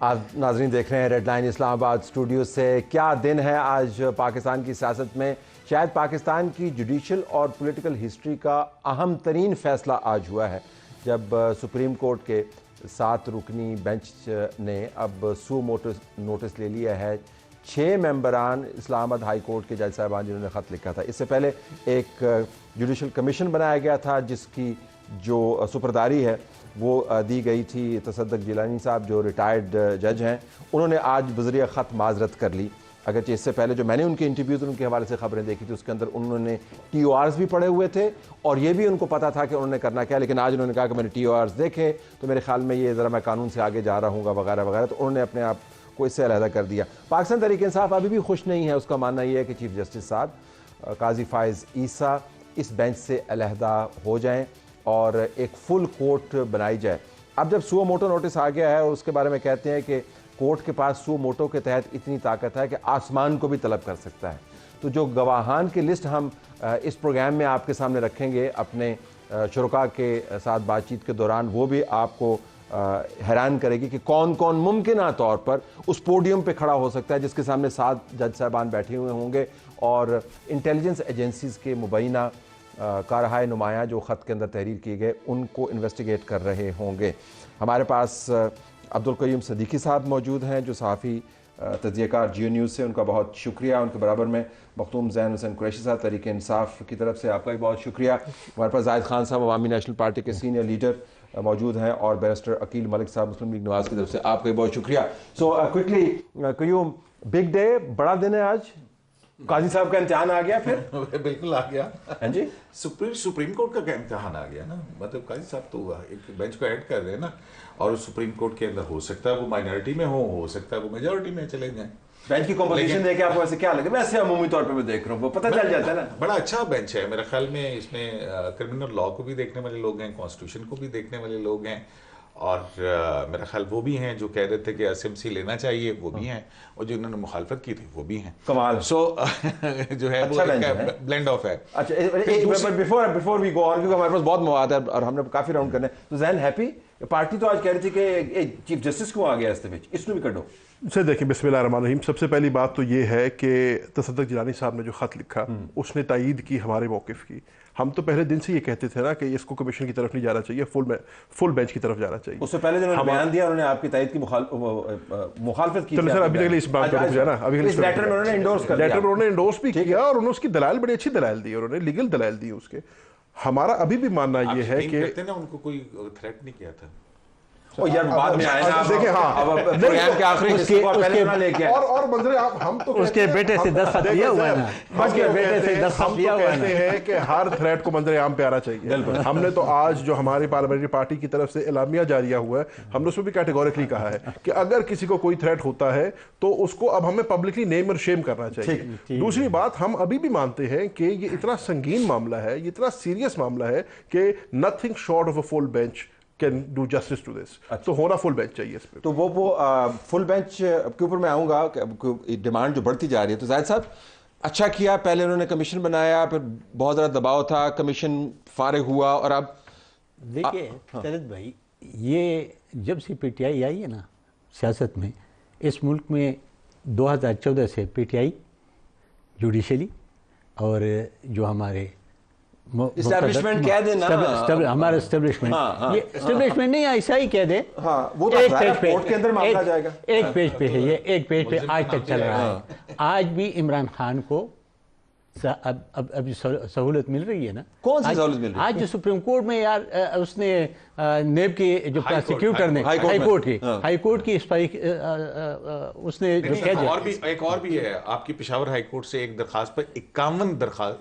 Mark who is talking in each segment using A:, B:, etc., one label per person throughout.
A: आप नाज़रीन देख रहे हैं रेड लाइन इस्लामाबाद स्टूडियो से। क्या दिन है आज पाकिस्तान की सियासत में। शायद पाकिस्तान की जुडिशल और पॉलिटिकल हिस्ट्री का अहम तरीन फैसला आज हुआ है जब सुप्रीम कोर्ट के 7 रुकनी बेंच ने अब सू नोटिस ले लिया है 6 मेंबरान इस्लामाबाद हाई कोर्ट के जज साहबान जिन्होंने ख़त लिखा था। इससे पहले एक जुडिशल कमीशन बनाया गया था जिसकी जो सुपरदारी है वो दी गई थी तसद्दुक़ जिलानी साहब जो रिटायर्ड जज हैं। उन्होंने आज बज़रिया ख़त माजरत कर ली, अगरचे इससे पहले जो मैंने उनके इंटरव्यूज़ उनके हवाले से खबरें देखी थी उसके अंदर उन्होंने TORs भी पढ़े हुए थे और ये भी उनको पता था कि उन्होंने करना क्या, लेकिन आज उन्होंने कहा कि मैंने TORs देखे तो मेरे ख्याल में ये ज़रा मैं कानून से आगे जा रहा हूँ वगैरह वगैरह, तो उन्होंने अपने आप को इससे अलहदा कर दिया। पाकिस्तान तहरीक इंसाफ अभी भी खुश नहीं है, उसका मानना ये है कि चीफ जस्टिस साहब काजी फ़ाइज़ ईसा इस बेंच से अलहदा हो जाएँ और एक फुल कोर्ट बनाई जाए। अब जब सुओ मोटो नोटिस आ गया है और उसके बारे में कहते हैं कि कोर्ट के पास सुओ मोटो के तहत इतनी ताकत है कि आसमान को भी तलब कर सकता है, तो जो गवाहान की लिस्ट हम इस प्रोग्राम में आपके सामने रखेंगे अपने शुरका के साथ बातचीत के दौरान, वो भी आपको हैरान करेगी कि कौन कौन मुमकिन तौर पर उस पोडियम पे खड़ा हो सकता है जिसके सामने 7 जज साहबान बैठे हुए होंगे और इंटेलिजेंस एजेंसीज़ के मुबैना कारहाय नुमाया जो ख़त के अंदर तहरीर किए गए उनको इन्वेस्टिगेट कर रहे होंगे। हमारे पास अब्दुल करीम सदीकी साहब मौजूद हैं जो सहाफ़ी तज्ज़ियाकार जियो न्यूज़ से, उनका बहुत शुक्रिया। उनके बराबर में मखदूम ज़ैन हुसैन कुरैशी साहब तहरीक इंसाफ की तरफ से आपका भी बहुत शुक्रिया। हमारे पास जाहिद खान साहब अवामी नेशनल पार्टी के सीनियर लीडर मौजूद हैं और बैरिस्टर अकील मलिक साहब मुस्लिम लीग नवाज़ की तरफ से आपका भी बहुत शुक्रिया। So quickly Qayyum, big day, बड़ा दिन है आज, काजी साहब का इम्तिहान आ गया फिर
B: बिल्कुल आ गया।
A: हाँ जी,
B: सुप्रीम कोर्ट का इम्तिहान आ गया ना, मतलब काजी साहब तो एक बेंच को ऐड कर रहे हैं ना, और सुप्रीम कोर्ट के अंदर हो सकता है वो माइनॉरिटी में हो सकता है वो मेजॉरिटी में चले जाएं।
A: बेंच की कॉम्पोजिशन देख के आपको वैसे क्या लगे? वैसे अमूमी तौर पे मैं देख रहा हूँ वो पता चल जाता है ना।
B: बड़ा अच्छा बेंच है मेरे ख्याल में, इसमें क्रिमिनल लॉ को भी देखने वाले लोग हैं, कॉन्स्टिट्यूशन को भी देखने वाले लोग हैं, और मेरा ख्याल वो भी हैं जो कह रहे थे कि SMC लेना चाहिए, वो भी हैं, और जो इन्होंने मुखालफत की थी वो भी हैं।
A: कमाल।
B: सो जो है
A: अच्छा
B: वो ब्लेंड ऑफ है।
A: अच्छा, बिफोर वी गो ऑन, क्योंकि हमारे पास बहुत मवाद है और हमने काफी राउंड करने, तो जैन हैप्पी पार्टी तो आज कह रही थी कि चीफ जस्टिस क्यों आ गया इसके बीच, इसको भी कटो
C: सर। देखिए, बिस्मिल्लाहिर्रहमानिर्रहीम, सबसे पहली बात तो ये है कि तसद्दुक़ जिलानी साहब ने जो ख़त लिखा उसने तायीद की हमारे मौक़िफ़ की। हम तो पहले दिन से ये कहते थे ना कि इसको कमीशन की तरफ नहीं जाना चाहिए, फुल बेंच की तरफ जाना चाहिए।
A: उससे पहले जो बयान दिया उन्होंने आपकी तायीद की मुखालफत की।
C: चलो सर, अभी तक इस बात पर रुक जाना, अभी
A: लेटर में उन्होंने इंडोर्स कर दिया,
C: लेटर में उन्होंने इंडोर्स भी किया और उन्होंने उसकी दलाल बड़ी अच्छी दलाल दी, उन्होंने लीगल दलाल दी उसके। हमारा अभी भी मानना ये है कि
B: उनको कोई थ्रेट नहीं किया था।
A: ओ यार बाद में आए ना,
C: देखिए, हाँ,
A: अब प्रोग्राम के आखिरी हिस्से को पहले ना लेके आए।
C: और मंजरे आप हम तो
D: उसके बेटे से 10 खत लिया हुआ है ना, उसके बेटे से 10 खत लिया हुआ है ना।
C: कहते हैं कि हर थ्रेट को मंजरे आम पे आना चाहिए। हमने तो आज जो हमारी पार्लियामेंट्री पार्टी की तरफ से एलामिया जारिया हुआ है, हमने उसमें भी कैटेगोरिकली कहा है कि अगर किसी को कोई थ्रेट होता है तो उसको अब हमें पब्लिकली नेम और शेम करना चाहिए। दूसरी बात, हम अभी भी मानते हैं कि ये इतना संगीन मामला है, ये इतना सीरियस मामला है कि nothing short of a full bench can do justice to this. तो होना फुल बेंच चाहिए इस पे।
A: तो वो फुल बेंच के ऊपर मैं आऊँगा, डिमांड जो बढ़ती जा रही है। तो जाहिद साहब अच्छा किया, पहले उन्होंने कमीशन बनाया, फिर बहुत ज़्यादा दबाव था, कमीशन फारिग हुआ और अब
D: देखिए शरद भाई, ये जब से PTI आई है ना सियासत में, इस मुल्क में 2014 से PTI जुडिशली और जो हमारे
A: एस्टैब्लिशमेंट कह देना,
D: हमारा एस्टैब्लिशमेंट, ये एस्टैब्लिशमेंट नहीं ऐसा ही कह दे।
A: वो तो
D: एक पेज पे
A: कोर्ट के अंदर मामला जाएगा,
D: एक पेज पे है ये, एक पेज पे आज तक चल रहा है। आज भी इमरान खान को अब सहूलत मिल रही है ना।
A: कौन सी सहूलत मिल रही है?
D: आज जो सुप्रीम कोर्ट में यार उसने नेब के जो प्रोसिक्यूटर ने हाई कोर्ट की उसने जो कह दिया।
B: एक और भी है, आपकी पेशावर हाई कोर्ट से एक दरखास्त पर 51 दरखास्त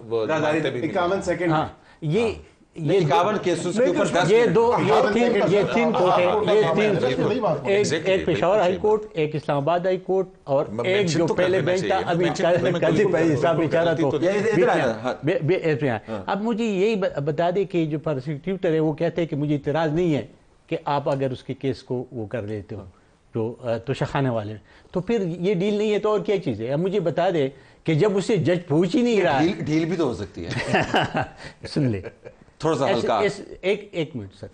A: 51 सेकंड।
D: हाँ, ये
A: 51 केसेस के ऊपर 10
D: ये तीन कोर्ट है, ये तीन, एक पेशावर हाई कोर्ट, एक इस्लामाबाद हाई कोर्ट और एक जो पहले बेंच था अभी काजी भाई साहब बेचारा तो अब मुझे यही बता दे कि जो प्रोसिक्यूटर है वो कहते हैं कि मुझे इतराज नहीं है कि आप अगर उसके केस को वो कर लेते हो तो शखाने वाले, तो फिर ये डील नहीं है तो और क्या चीज़ है। अब मुझे बता दे कि जब उसे जज पूछ ही नहीं रहा,
A: डील भी तो हो सकती है।
D: सुन ले,
A: थोड़ा सा हल्का।
D: एक मिनट सर,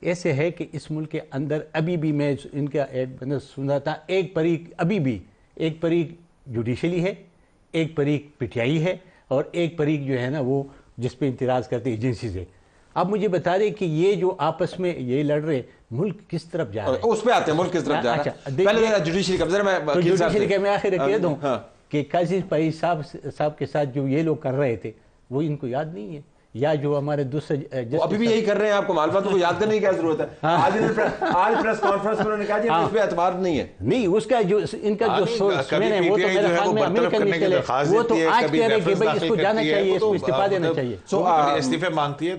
D: ऐसे है कि इस मुल्क के अंदर अभी भी मैं इनका मैंने सुना था, अभी भी एक परीक जुडिशली है, एक परीक पीटीआई है, और एक परीक जो है ना वो जिस पे इंतराज करते एजेंसी से। अब मुझे बता दें कि ये जो आपस में ये लड़ रहे, मुल्क किस तरफ जा रहा है?
A: उस पे आते हैं, मुल्क किस तरफ जा रहा है। पहले जुडिशरी का
D: तो जुडिशरी का मैं आखिर कह दूं कि काजी भाई साहब के साथ जो ये लोग कर रहे थे वो इनको याद नहीं है, या जो हमारे दूसरे
A: अभी भी यही कर रहे हैं। आपको मालूम है, तो याद करने की क्या जरूरत है? आज प्रेस कॉन्फ्रेंस में उन्होंने कहा जी इस पे एतबार नहीं है।
D: नहीं, उसका जो इनका जो सोचमें है वो तो मेरे ख्याल में अमीर करने के लिए वो तो आज कह रहे कि भाई इसको जाना चाहिए, इसको इस्तीफा देना चाहिए।
B: इस्तीफे मांगती है।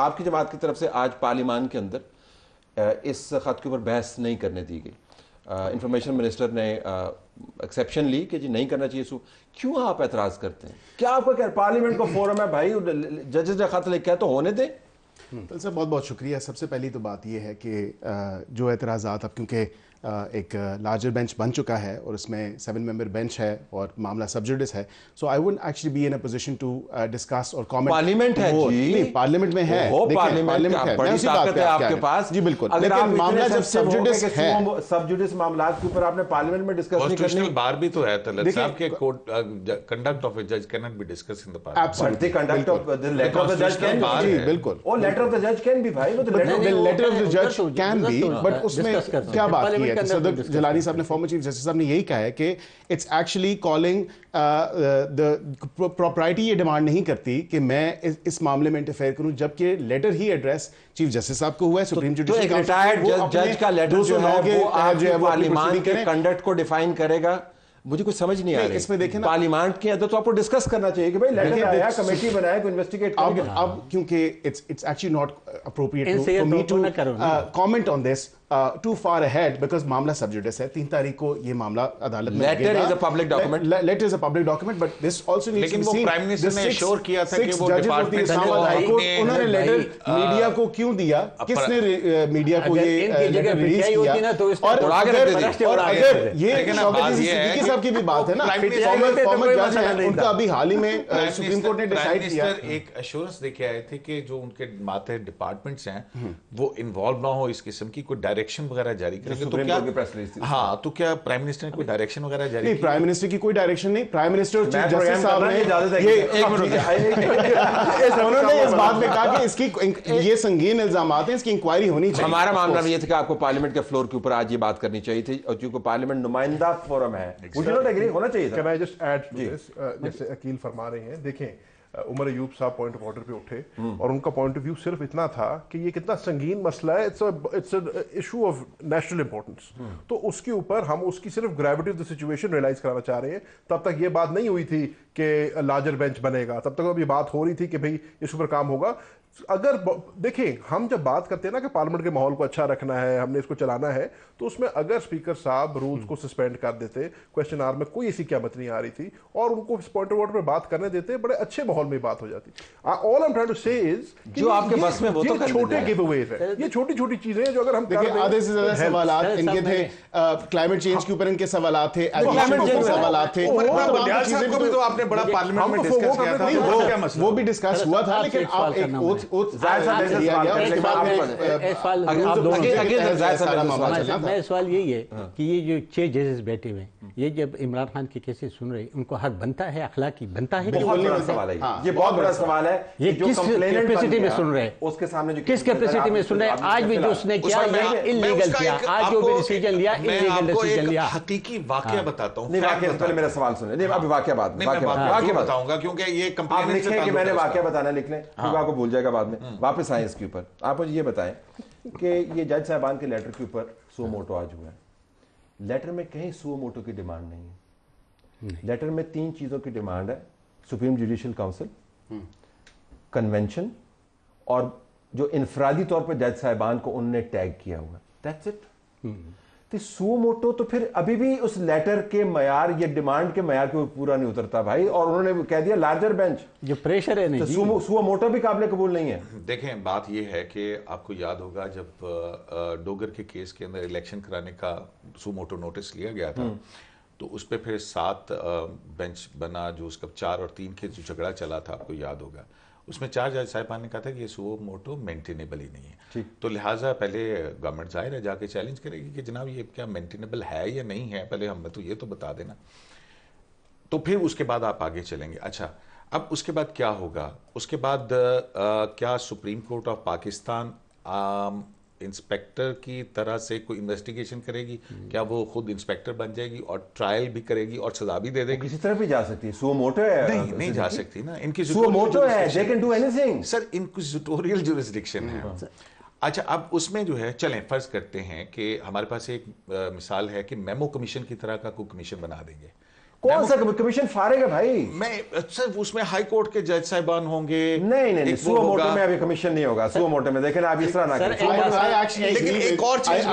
A: आपकी जमात की तरफ से आज पार्लियामान के अंदर इस खत के ऊपर बहस नहीं करने दी गई। इंफॉर्मेशन मिनिस्टर ने एक्सेप्शन ली कि जी नहीं करना चाहिए। क्यों आप एतराज करते हैं? क्या आपका क्या पार्लियामेंट का फोरम है भाई, जजेस ने खत लिखा है तो होने दें।
E: तो सर बहुत बहुत शुक्रिया। सबसे पहली तो बात यह है कि जो एतराज़ात अब क्योंकि एक लार्जर बेंच बन चुका है और उसमें 7 मेंबर बेंच है और मामला सब जुडिस है, so I wouldn't actually be in a position to discuss और कमेंट।
A: पार्लियामेंट है जी,
E: नहीं पार्लियामेंट में है,
A: पार्लियामेंट है, बड़ी ताकत है आपके पास
E: जी बिल्कुल।
A: लेकिन
E: मामला जब सब जुडिस है,
A: सब जुडिस मामला के ऊपर आपने पार्लियामेंट में डिस्कस नहीं करनी।
B: बार भी तो है तलत साहब के कंडक्ट ऑफ ए जज can not be discussed in the parliament.
A: The conduct of the letter of the जज कैन
E: जी बिल्कुल,
A: और लेटर ऑफ द जज कैन भी भाई, वो तो
E: लेटर ऑफ द जज कैन बी, बट उसमें क्या बात की है सदर जलाली साहब ने, फॉर्मर चीफ जस्टिस साहब ने यही कहा है कि it's actually calling the property ये डिमांड नहीं करती कि मैं इस मामले में इंटरफेयर करूं, जबकि लेटर ही एड्रेस चीफ जस्टिस साहब को हुआ है। सुप्रीम
A: जुडिशल काउंसिल रिटायर्ड जज का लेटर जो है वो आज पार्लियामेंट के कंडक्ट को डिफाइन करेगा। मुझे कुछ समझ नहीं आ रही
E: इसमें। देखें ना,
A: पार्लियामेंट के अंदर तो आपको डिस्कस करना चाहिए कि भाई लेटर आया, कमेटी बनाया, को इन्वेस्टिगेट करेगा।
E: अब क्योंकि it's actually not appropriate for me to comment on this too far ahead, because मामला सब जुडिस है। 3 तारीख को ये मामला अदालत में
A: letter is a public document,
E: letter is a public document, but this also needs to be seen.
B: लेकिन वो प्राइम मिनिस्टर ने श्योर किया था कि वो डिपार्टमेंट
E: उन्होंने लेटर मीडिया को क्यों दिया, किसने मीडिया को ये लेटर रिलीज किया, और अगर ये शौकत सिद्दीकी साहब की भी बात है ना, फॉर्मर जज है, उनका अभी हाल ही में सुप्रीम कोर्ट ने डिसाइड किया,
B: एक एश्योरेंस देके आए थे कि जो उनके माते डिपार्टमेंट्स हैं वो इन्वॉल्व ना हो इस किस्म की कोई डायरेक्शन वगैरह जारी करेंगे। तो क्या हाँ, तो क्या प्राइम मिनिस्टर ने कोई डायरेक्शन वगैरह जारी?
E: नहीं, प्राइम मिनिस्टर की कोई डायरेक्शन नहीं। प्राइम मिनिस्टर और चीफ जस्टिस साहब ने उन्होंने इस बात में कहा कि इसकी ये संगीन इल्जामात हैं, इसकी इंक्वायरी होनी चाहिए।
A: हमारा मामला ये था कि आपको पार्लियामेंट के फ्लोर के ऊपर आज ये बात करनी चाहिए थी, और क्योंकि पार्लियामेंट नुमाइंदा फोरम है, वुड यू नॉट एग्री होना चाहिए था।
C: Can I just add to this, जैसे अकील फरमा रहे हैं, देखें उमर अयूब साहब पॉइंट ऑफ ऑर्डर पे उठे और उनका पॉइंट ऑफ व्यू सिर्फ इतना था कि ये कितना संगीन मसला है, it's issue of national importance, तो उसके ऊपर हम उसकी सिर्फ gravity of the situation realise कराना चाह रहे हैं। तब तक ये बात नहीं हुई थी कि लार्जर बेंच बनेगा, तब तक अभी बात हो रही थी कि भाई इस ऊपर काम होगा। अगर देखें, हम जब बात करते हैं ना कि पार्लियामेंट के माहौल को अच्छा रखना है, हमने इसको चलाना है, तो उसमें अगर स्पीकर साहब रूल्स को सस्पेंड कर देते, क्वेश्चन आवर में कोई ऐसी क़यामत नहीं आ रही थी, और उनको इस पॉइंट ऑफ ऑर्डर पे बात करने देते, बड़े अच्छे माहौल में बात हो जाती। All I am trying to say is
A: जो आपके बस में वो तो
C: छोटे गिवअवेज है, ये छोटी छोटी चीजें हैं जो अगर हम
E: आधे से ज्यादा सवाल इनके थे, क्लाइमेट चेंज के ऊपर इनके सवाल थे, सवाल थे, वो भी डिस्कस हुआ था, लेकिन आप एक
D: मेरा सवाल यही है कि ये जो 6 जजेस बैठे हुए हैं, ये जब इमरान खान की केसेस सुन रहे हैं, उनको हक बनता है, अखलाकी बनता है?
A: बहुत बड़ा सवाल है ये, बहुत बड़ा सवाल है।
D: ये किस कैपेसिटी में सुन रहे हैं,
A: उसके सामने
D: किस कैपेसिटी में सुन रहे हैं? आज भी जो उसने किया ये इल्लीगल किया, आज जो भी डिसीजन लिया इल्लीगल डिसीजन लिया।
B: हकीकी वाकया बताता हूं।
A: पहले मेरा सवाल सुने, नहीं अभी वाकया बात
B: बताऊंगा, क्योंकि ये
A: आप लिखें कि मैंने वाकया बताना, लिख लें, क्योंकि आपको भूल जाएगा बाद में। वापस आए इसके ऊपर, आप मुझे ये बताएं कि ये जज साहबान के लेटर के ऊपर सो मोटो आज हुआ है। लेटर में कहीं सो मोटो की डिमांड नहीं है। लेटर में 3 चीजों की डिमांड है, सुप्रीम जुडिशियल काउंसिल, कन्वेंशन, और जो इनफरादी तौर पर जज साहबान को उनने टैग किया हुआ है। That's it. तो सो मोटो तो फिर अभी भी उस लेटर के मयार, ये डिमांड के मयार के पूरा नहीं उतरता भाई, और उन्होंने कह दिया लार्जर बेंच,
D: जो प्रेशर है नहीं,
A: तो सो मोटो भी काबिल कबूल नहीं है।
B: देखें, बात यह है कि आपको याद होगा जब डोगर के केस के अंदर इलेक्शन कराने का सो मोटो नोटिस लिया गया था, तो उस पर फिर 7 बेंच बना, जो उसका 4 और 3 के जो झगड़ा चला था आपको याद होगा, उसमें 4 जज साहिबान ने कहा था कि ये सुओ मोटो मेंटेनेबल ही नहीं है। तो लिहाजा पहले गवर्नमेंट जाहिर है जाके चैलेंज करेगी कि जनाब ये क्या मेंटेनेबल है या नहीं है, पहले हमें तो ये तो बता देना, तो फिर उसके बाद आप आगे चलेंगे। अच्छा, अब उसके बाद क्या होगा? उसके बाद क्या supreme court of Pakistan inspector की तरह से कोई इन्वेस्टिगेशन करेगी? क्या वो खुद इंस्पेक्टर बन जाएगी और ट्रायल भी करेगी और सजा भी दे देगी?
A: किसी तरफ भी जा सकती है, सुओ मोटो है।
B: नहीं जा सकती ना, इनकी
A: सुओ मोटो है, they can do anything.
B: Sir inquisitorial jurisdiction है। अच्छा, अब उसमें जो है, चलें फर्ज करते हैं कि हमारे पास एक मिसाल है कि मेमो कमीशन की तरह का कोई कमीशन बना देंगे।
A: कौन सा कमीशन फाड़ेगा भाई?
B: मैं सर उसमें हाई कोर्ट के जज साहिबान होंगे।
A: नहीं, सुओ मोटो में अभी कमिशन नहीं होगा। सुओ मोटो में देखें आप इस तरह ना करें।
B: लेकिन एक और चीज,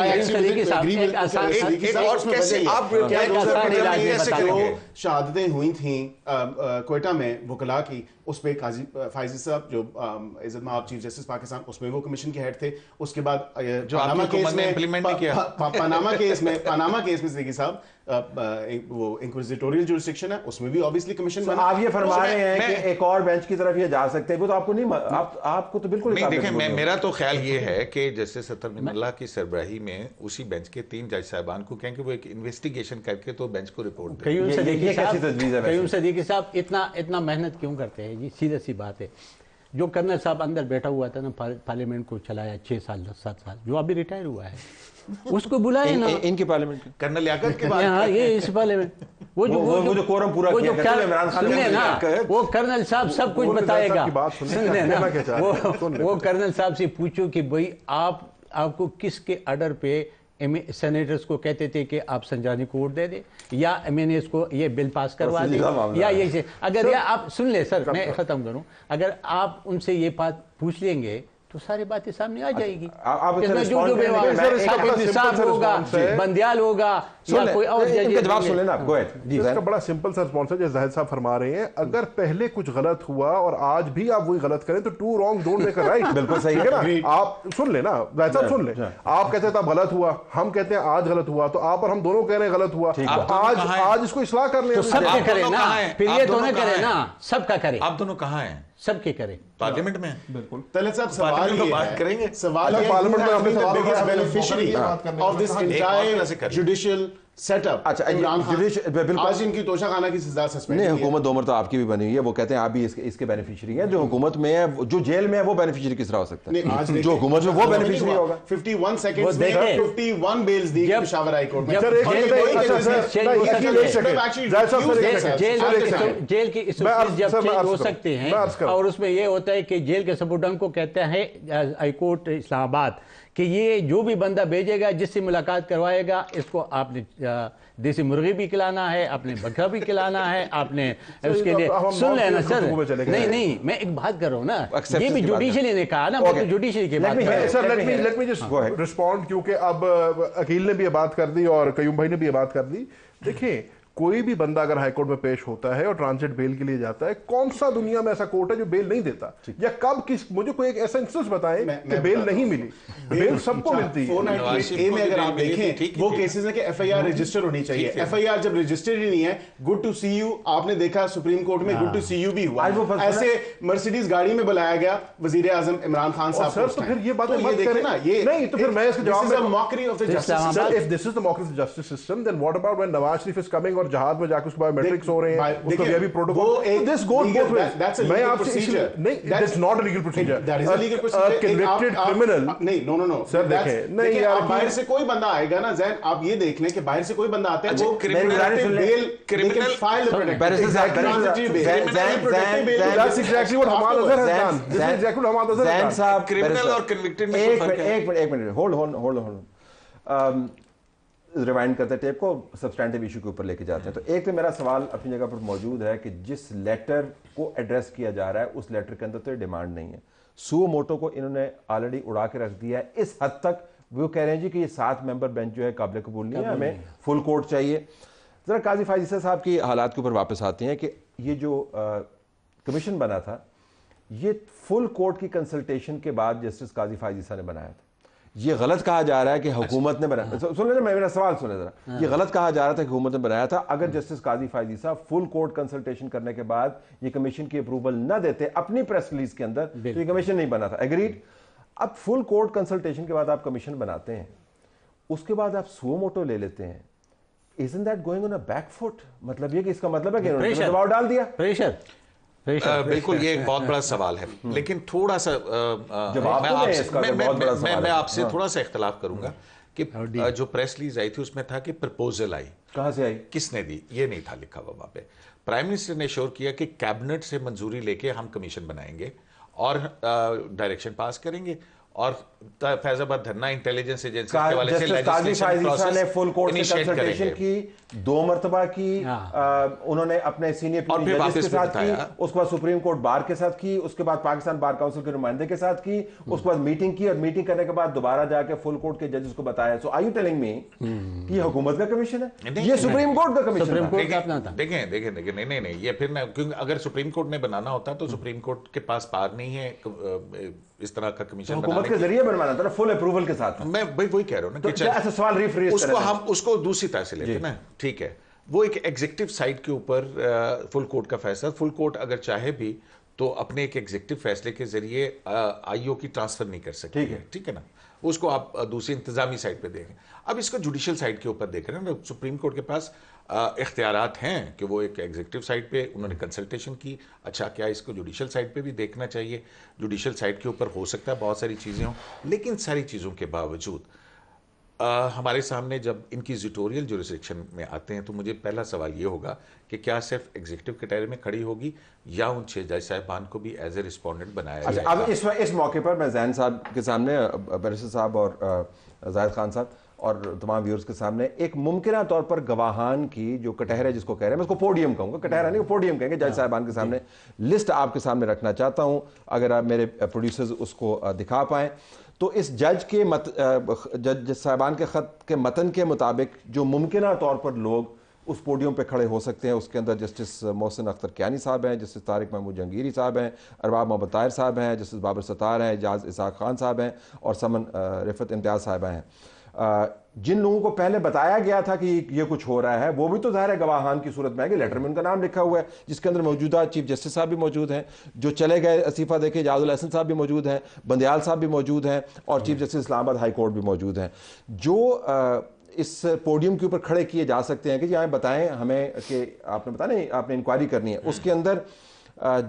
E: शहादतें हुई थी कोयटा में वकला की, उस पे काजी फाइजी साहब जो इज्जत माब चीफ जस्टिस पाकिस्तान, उसमें वो कमीशन के हेड थे। उसके बाद
B: जो पनामा केस में इंप्लीमेंट नहीं किया,
E: पनामा केस में सिद्दीकी साहब वो इंक्विजिटोरियल जुरिस्डिक्शन है, उसमें भी ऑब्वियसली कमीशन बना।
A: आप ये फरमा रहे हैं कि एक और बेंच की तरफ ये जा सकते हैं, वो तो आपको नहीं, आपको तो बिल्कुल
B: नहीं। देखें, मेरा तो ख्याल ये है कि जैसे सत्तर मिनल्ला की सरबराही में उसी बेंच के 3 जज साहिबान को कहें कि वो एक इन्वेस्टिगेशन करके तो बेंच को रिपोर्ट दें।
D: कयूम सदीकी साहब इतना मेहनत क्यों करते हैं जी? सीधी सी बात है, जो कर्नल साहब अंदर बैठा हुआ था ना, पार्लियामेंट को चलाया 6 साल 7 साल, जो अभी रिटायर हुआ है, उसको बुलाए ना
A: इनकी पार्लियामेंट
B: कर्नल लियाकत के बाद।
D: हाँ, ये इस पार्लियामेंट वो जो कोरम पूरा किया, सुनने ना, वो कर्नल साहब सब कुछ बताएगा। सुनने ना, वो कर्नल साहब से पूछो कि भाई आपको किसके ऑर्डर पे सेनेटर्स को कहते थे कि आप संजानी को वोट दे दे, या मैंने इसको ये बिल पास करवा दे, या ये अगर या आप सुन ले सर, मैं खत्म करूं, अगर आप उनसे ये बात पूछ लेंगे तो सारी बातें सामने आ जाएगी। होगा, बंदियाल होगा या कोई और
A: जवाब सुन लेना आप।
C: इसका बड़ा सिंपल सा रिस्पॉन्स है, जैसे जाहिद साहब फरमा रहे हैं, अगर पहले कुछ गलत हुआ और आज भी आप वही गलत करें तो two wrong don't make a right.
A: बिल्कुल सही है
C: ना। आप सुन लेना, जाहिद साहब सुन ले, आप कहते हैं तब गलत हुआ, हम कहते हैं आज गलत हुआ, तो आप और हम दोनों कह रहे हैं गलत हुआ, तो आज इसको इस्लाह कर ले।
D: सबका करें ना, फिर ये दोनों करें ना, सबका करें।
B: आप दोनों कहाँ हैं?
D: सबके करें
B: पार्लियामेंट में।
E: बिल्कुल। तलत साहब सवाल ये
B: बात करेंगे,
E: सवाल पार्लियामेंट में हमने सवाल biggest beneficiary of this entire judicial setup.
A: अच्छा,
E: आज इनकी तोशाखाना की सजा सस्पेंड
A: नहीं, हुकूमत 2 उम्र तो आपकी भी बनी हुई है, वो कहते हैं आप भी इसके बेनिफिशियरी हैं। जो हुकूमत में है, जो जेल में है, वो बेनिफिशियरी किस तरह हो सकता है? जो हुकूमत में वो बेनिफिशियरी होगा।
E: 51 सेकंड्स में 51 बेल्स दी पेशावर हाई कोर्ट में।
D: जेल की जब चेंज हो सकते हैं, और उसमें ये होता है कि जेल के सबूतों को कहता है हाई कोर्ट इस्लामाबाद कि ये जो भी बंदा भेजेगा, जिससे मुलाकात करवाएगा, इसको आपने देसी मुर्गी भी खिलाना है, आपने बकरा भी खिलाना है, आपने उसके लिए सुन लेना सर। नहीं, मैं एक बात कर रहा हूँ ना, ये भी जुडिशरी ने कहा ना, मैं तो जुडिशरी की बात कर रहा हूं।
C: Sir let me just respond, क्योंकि अब अकील ने भी ये बात कर दी और कयूम भाई ने भी ये बात कर दी। देखिए, कोई भी बंदा अगर हाईकोर्ट में पेश होता है और ट्रांजिट बेल के लिए जाता है, कौन सा दुनिया में ऐसा कोर्ट है जो बेल नहीं देता? या कब मुझे कोई एक ऐसा इंस्टेंस बताएं कि बेल नहीं मिली। बेल सबको मिलती है।
E: 498A में अगर आप देखें, वो केसेस है कि एफआईआर रजिस्टर होनी चाहिए। एफआईआर जब रजिस्टर्ड ही नहीं है, गुड टू सी यू, आपने देखा सुप्रीम कोर्ट में गुड टू सी यू भी हुआ। ऐसे मर्सिडीज गाड़ी में बुलाया गया वजीर आजम इमरान खान साहब।
C: सर तो फिर ये बात मत करें ना, ये नहीं तो फिर मैं इसके जवाब में
E: mockery of the justice.
C: Sir, if this is the mockery of the justice system, then what about when Nawaz Sharif is coming और जहाज में जाकर उसके बायोमेट्रिक्स हो रहे हैं, उसका भी protocol. This goes both ways. मैं आपसे नहीं, that's not a legal procedure.
E: That is a legal procedure.
C: Convicted criminal
E: नहीं, नो
C: सर देखें, नहीं यार,
E: आप बाहर से कोई बंदा आएगा ना जैन, आप ये देख लें कि बाहर से कोई बंदा आता है, वो
B: criminal
E: file
C: that's exactly what Hammad Azhar has done. This is exactly what Hammad Azhar has done.
B: साहब, क्रिमिनल और कन्विक्टेड में
A: एक मिनट होल्ड रिवाइंड करते टेप को सब्सटैंटिव इशू के ऊपर लेके जाते हैं। तो एक तो मेरा सवाल अपनी जगह पर मौजूद है कि जिस लेटर को एड्रेस किया जा रहा है, उस लेटर के अंदर तो डिमांड नहीं है। सुओ मोटो को इन्होंने ऑलरेडी उड़ा के रख दिया है। इस हद तक वो कह रहे हैं जी कि ये 7 मेंबर बेंच जो है काबिल कबूल नहीं है, हमें फुल कोर्ट चाहिए। जरा काजी फाइज़ साहब की हालात के ऊपर वापस आते हैं कि ये जो कमीशन बना था, ये फुल कोर्ट की कंसल्टेशन के बाद जस्टिस काजी फाइज़ ने बनाया था। ये गलत कहा जा रहा है कि हुकूमत ने बनाया, सुन लेना मेरा सवाल सुने जरा, ये गलत कहा जा रहा था कि हुकूमत ने बनाया था। अगर जस्टिस काजी फायदी साहब फुल कोर्ट कंसल्टेशन करने के बाद ये कमीशन की अप्रूवल न देते अपनी प्रेस रिलीज के अंदर, तो ये कमीशन नहीं बना था। एग्रीड। अब फुल कोर्ट कंसल्टेशन के बाद आप कमीशन बनाते हैं, उसके बाद आप सुओ मोटो ले लेते हैं, isn't that going on a back foot? मतलब ये कि इसका मतलब है कि उन्होंने दबाव डाल दिया।
D: प्रेशर
B: बिल्कुल, ये एक बहुत बड़ा सवाल है, लेकिन थोड़ा सा मैं आपसे थोड़ा सा इख्तलाफ करूंगा कि जो प्रेस रिलीज आई थी उसमें था कि प्रपोजल आई,
A: कहां से आई,
B: किसने दी, ये नहीं था लिखा हुआ वहां पे। प्राइम मिनिस्टर ने श्योर किया कि कैबिनेट से मंजूरी लेके हम कमीशन बनाएंगे और डायरेक्शन पास करेंगे, और फैजाबाद धरना इंटेलिजेंस एजेंसी के हवाले से लेजिस्लेशन प्रोसेस
A: ने फुल कोर्ट से कंसल्टेशन की, 2 मरतबा की, उन्होंने अपने सीनियर जजेस के साथ की, उसके बाद सुप्रीम कोर्ट बार के साथ की, उसके बाद पाकिस्तान बार काउंसिल के नुमाइंदे के साथ की, उसके बाद मीटिंग की, और मीटिंग करने के बाद दोबारा जाके फुल कोर्ट के जजेस को बताया। सो आर यू टेलिंग मी कि ये हुकूमत का कमीशन है, ये सुप्रीम कोर्ट का कमीशन है?
B: देखें नहीं, ये फिर मैं, क्योंकि अगर सुप्रीम कोर्ट ने बनाना होता तो सुप्रीम कोर्ट के पास पावर नहीं है इस तरह का कमीशन
A: हुकूमत के जरिए बनवाना था, फुल अप्रूवल के साथ।
B: मैं वही कह रहा हूं ना,
A: तो ऐसा सवाल रिफ्रेज
B: उसको हम उसको दूसरी तरह से लेते हैं ना, ठीक है, वो एक एग्जीक्यूटिव साइड के ऊपर फुल कोर्ट का फैसला, फुल कोर्ट अगर चाहे भी तो अपने एक एग्जीक्यूटिव फैसले के जरिए आईओ की ट्रांसफर नहीं कर सकते, ठीक है ना, उसको आप दूसरी इंतजामी साइड पे देखें। अब इसको जुडिशियल साइड के ऊपर देख रहे हैं ना, सुप्रीम कोर्ट के पास इख्तियारात हैं कि वो एक एग्जीक्यूटिव साइड पे उन्होंने कंसल्टेशन की, अच्छा क्या इसको जुडिशियल साइड पे भी देखना चाहिए, जुडिशियल साइड के ऊपर हो सकता है बहुत सारी चीज़ें हों, लेकिन सारी चीज़ों के बावजूद हमारे सामने जब इनकी जिटोरियल जुरिस्डिक्शन में आते हैं तो मुझे पहला सवाल ये होगा कि क्या सिर्फ एग्जीक्यूटिव कैटेगरी में खड़ी होगी या उन 6 जज साहिबान को भी एज ए रिस्पोंडेंट बनाया जाएगा।
A: अब इस मौके पर मैं जैन साहब के सामने, बैरिस्टर साहब और जाहिद खान साहब और तमाम व्यूअर्स के सामने एक मुमकिना तौर पर गवाहान की जो कटहरा जिसको कह रहे हैं, मैं उसको पोडियम कहूँगा, कटहरा नहीं पोडियम कहेंगे, जज साहिबान के सामने लिस्ट आपके सामने रखना चाहता हूँ, अगर आप मेरे प्रोड्यूसर्स उसको दिखा पाएँ। तो इस जज के जज साहिबान के ख़त के मतन के मुताबिक जो मुमकिना तौर पर लोग उस पोडियम पे खड़े हो सकते हैं, उसके अंदर जस्टिस मोहसिन अख्तर कियानी साहब हैं, जस्टिस तारिक महमूद जहांगीरी साहब हैं, अरबाब मोहम्मद ताहिर साहब हैं, जस्टिस बाबर सत्तार हैं, जाज इसाक खान साहब हैं, और समन रिफत इम्तियाज़ साहिबा हैं। जिन लोगों को पहले बताया गया था कि ये कुछ हो रहा है, वो भी तो ज़ाहिर है गवाहान की सूरत में है कि लेटर में उनका नाम लिखा हुआ है, जिसके अंदर मौजूदा चीफ जस्टिस साहब भी मौजूद हैं, जो चले गए इस्तीफा देके इजाजुल हसन साहब भी मौजूद हैं, बंदयाल साहब भी मौजूद हैं, और chief justice Islamabad high court भी मौजूद हैं, जो इस पोडियम के ऊपर खड़े किए जा सकते हैं कि यहाँ बताएं हमें कि आपने बताया नहीं, आपने इंक्वायरी करनी है। उसके अंदर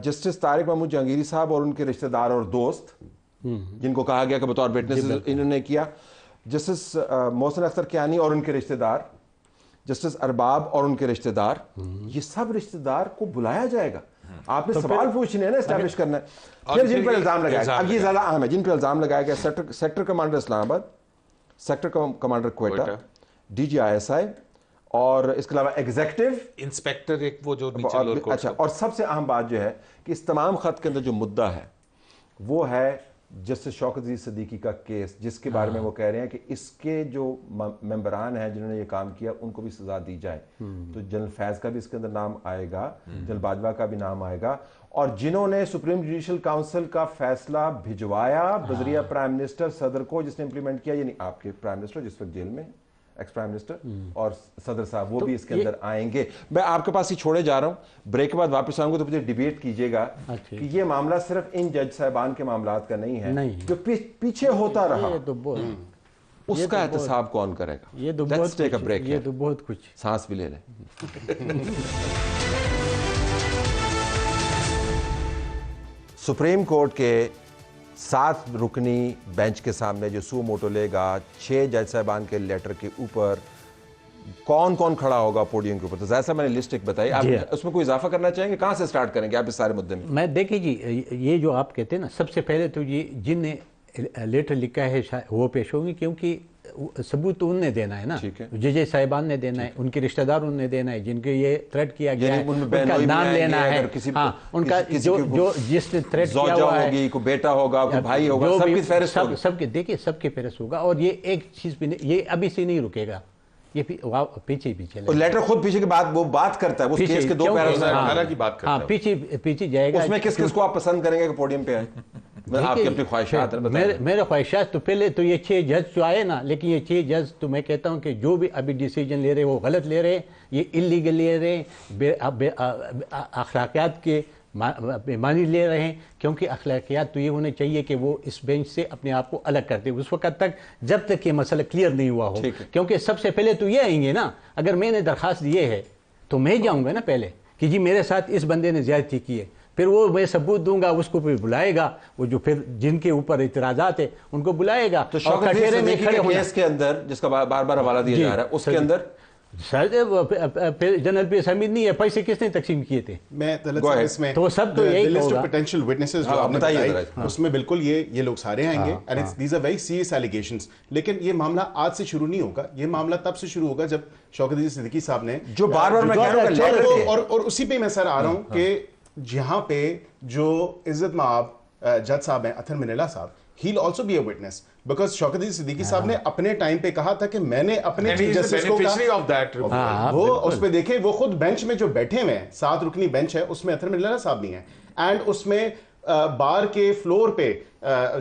A: जस्टिस तारिक महमूद जहांगीरी साहब और उनके रिश्तेदार और दोस्त, जिनको कहा गया कि बतौर विटनेस इन्होंने किया, जस्टिस मोहसिन अख्तर कियानी और उनके रिश्तेदार, जस्टिस अरबाब और उनके रिश्तेदार, ये सब रिश्तेदार को बुलाया जाएगा। आपने सवाल पूछने हैं ना, एस्टैब्लिश करना है। फिर जिन पर इल्जाम लगाया गया, अब ये ज्यादा अहम है, जिन पर इल्जाम लगाया गया, sector commander Islamabad, sector commander Quetta, DGISI, और इसके अलावा एग्जीक्यूटिव
B: इंस्पेक्टर, एक वो जो नीचे लोअर कोर्ट।
A: अच्छा, और सबसे अहम बात जो है कि इस तमाम खत के अंदर जो मुद्दा है वो है जस्टिस शौकत अजीज सिद्दीकी का केस, जिसके बारे में वो कह रहे हैं कि इसके जो मेंबरान हैं जिन्होंने ये काम किया उनको भी सजा दी जाए। तो जनरल फैज का भी इसके अंदर नाम आएगा, जनरल बाजवा का भी नाम आएगा, और जिन्होंने सुप्रीम जुडिशल काउंसिल का फैसला भिजवाया बजरिया प्राइम मिनिस्टर सदर को, जिसने इंप्लीमेंट किया, यानी आपके प्राइम मिनिस्टर जिस वक्त जेल में, एक्स प्राइम मिनिस्टर, और सदर साहब, वो भी इसके अंदर आएंगे। मैं आपके पास ही छोड़े जा रहा हूं, ब्रेक के बाद वापस आऊंगा तो मुझे डिबेट कीजिएगा कि ये मामला सिर्फ इन जज साहिबान के मामलात का नहीं है, जो पीछे होता रहा, उसका एहतसाब कौन करेगा।
D: ये तो बहुत कुछ,
A: सांस भी ले लें। सुप्रीम कोर्ट के 7 रुकनी बेंच के सामने जो सू मोटो लेगा 6 जज साहबान के लेटर के ऊपर, कौन कौन खड़ा होगा पोडियम के ऊपर, तो जैसा मैंने लिस्ट एक बताई, आप उसमें कोई इजाफा करना चाहेंगे? कहां से स्टार्ट करेंगे आप इस सारे मुद्दे में?
D: मैं देखिए जी, ये जो आप कहते हैं ना, सबसे पहले तो ये जिनने लेटर लिखा है वो पेश होंगे, क्योंकि सबूत तो उनने देना है ना, जज साहिबान ने देना है, उनके रिश्तेदार उनने देना है, जिनके ये थ्रेट किया गया है उनका नाम लेना है, हाँ, उनका जो जिसने थ्रेट किया हुआ है,
A: कोई बेटा होगा, कोई भाई होगा, सबकी फेहरिस्त होगी,
D: सबके देखिए सबके फेहरिस्त होगा। और ये एक चीज भी नहीं, ये अभी से नहीं रुकेगा, ये पीछे पीछे
A: लेटर खुद पीछे की बात वो बात करता है, उस केस के 2 पैराग्राफ
B: की बात करता है,
D: पीछे जाएगा।
A: उसमें किस किस को आप पसंद करेंगे कि पोडियम पे आए? आपकी अपनी ख्वाहिशात है,
D: मेरे ख्वाहिशात तो पहले तो ये 6 जज जो आए ना, लेकिन ये 6 जज तो मैं कहता हूँ कि जो भी अभी डिसीजन ले रहे हैं वो गलत ले रहे हैं, ये इलीगल ले रहे हैं, अखलाकियात के बेमानी ले रहे हैं, क्योंकि अखलाकियात तो ये होने चाहिए कि वो इस बेंच से अपने आप को अलग करते उस वक्त तक जब तक ये मसला क्लियर नहीं हुआ हो। क्योंकि सबसे पहले तो ये आएंगे ना, अगर मैंने दरख्वास्त दिए है तो मैं जाऊँगा ना पहले कि जी मेरे साथ इस बंदे ने ज्यादती की है, फिर वो मैं सबूत दूंगा, उसको फिर बुलाएगा, वो जो फिर जिनके ऊपर इतराजात है उनको बुलाएगा।
A: तो कठेरे में खड़े केस के अंदर जिसका बार बार हवाला दिया जा रहा है, उसके अंदर
D: जनरल पी हमीद नहीं है, पैसे किसने तकसीम किए थे?
E: मैं इसमें
D: तो सब तो यही
E: लिस्ट ऑफ पोटेंशियल विटनेसेस जो आपने बताई, उसमें बिल्कुल ये लोग सारे आएंगे and it's these are very serious allegations. लेकिन ये मामला आज से शुरू नहीं होगा, ये मामला तब से शुरू होगा जब शौकत अली सिद्दीकी साहब ने
A: जो बार-बार मैं कह रहा हूं,
E: और उसी पे मैं सर आ रहा हूं कि जहां पे जो इज्जत माब जज साहब हैं, अथर मिनेला साहब, he'll also be a witness because Shaukat Ali Siddiqui साहब ने अपने टाइम पे कहा था कि मैंने अपने चीफ जस्टिस को कहा, वो उस पे देखे, वो खुद बेंच में जो बैठे हुए हैं, 7 रुकनी बेंच है, उसमें अथर मिनेला साहब भी हैं, एंड उसमें बार के फ्लोर पे